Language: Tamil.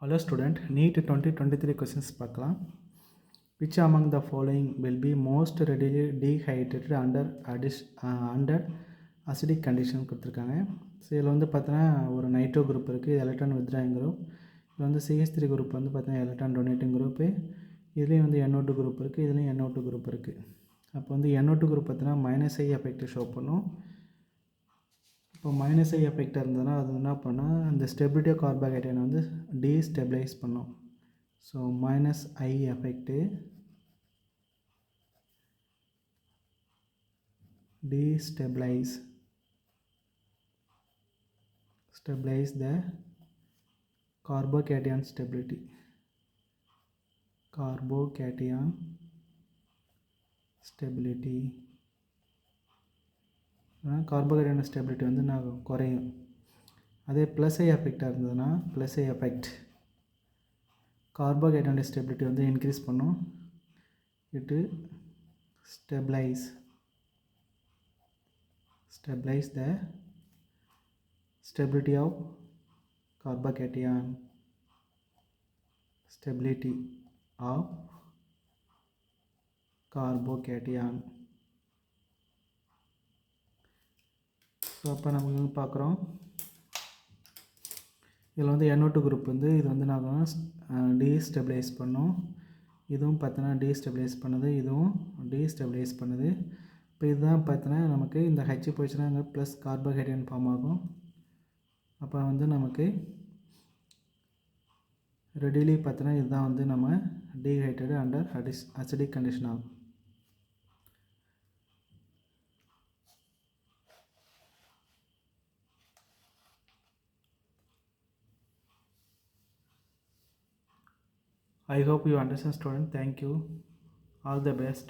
Hello student, NEET 2023 questions பார்க்கலாம். Which among the following will be most readily dehydrated under acidic condition கொடுத்துருக்காங்க. ஸோ இதில் வந்து பார்த்தீங்கன்னா ஒரு நைட்ரோ குரூப் இருக்குது, எலக்ட்ரான் வித்ட்ராயிங் குரூப். இதில் வந்து CH3 குரூப் வந்து பார்த்தீங்கன்னா எலக்ட்ரான் டொனேட்டிங் குரூப்பு. இதுலேயும் வந்து NO2 குரூப் இருக்குது, இதுலேயும் NO2 குரூப் இருக்குது. அப்போ வந்து NO2 குரூப் பார்த்தீங்கன்னா -I எஃபெக்ட் ஷோ பண்ணும். இப்போ -I எஃபெக்ட் இருந்ததுன்னா அது என்ன பண்ணால் அந்த ஸ்டெபிலிட்டி ஆஃப் கார்போஹைட்ரேட் வந்து டீஸ்டெபிலைஸ் பண்ணும். So -I effect stabilize the carbocation stability. Carbohydrate stability வந்து நான் குறையும். அதே +I எஃபெக்டாக இருந்ததுன்னா +I எஃபெக்ட் கார்போஹைட்ரேட் ஸ்டெபிலிட்டி வந்து இன்க்ரீஸ் பண்ணும். இட்டு stabilize the stability of carbocation so அப்போ நம்ம வந்து பார்க்குறோம் இதில் வந்து NO2 குரூப் வந்து இது வந்து நாங்கள் டீஸ்டெபிலைஸ் பண்ணோம். இதுவும் பார்த்தோன்னா டீஸ்டெபிலைஸ் பண்ணுது, இதுவும் டீஸ்டெபிலைஸ் பண்ணுது. இப்போ இதுதான் பார்த்தோன்னா நமக்கு இந்த H போச்சுன்னா அங்கே ப்ளஸ் கார்போஹைட்ரேட் ஃபார்ம் ஆகும். அப்போ வந்து நமக்கு ரெடிலி பார்த்தோன்னா இதுதான் வந்து நம்ம டீஹைட்ரேட்டட் அண்டர் அசிடிக் கண்டிஷன் ஆகும். I hope you understand student. Thank you. All the best.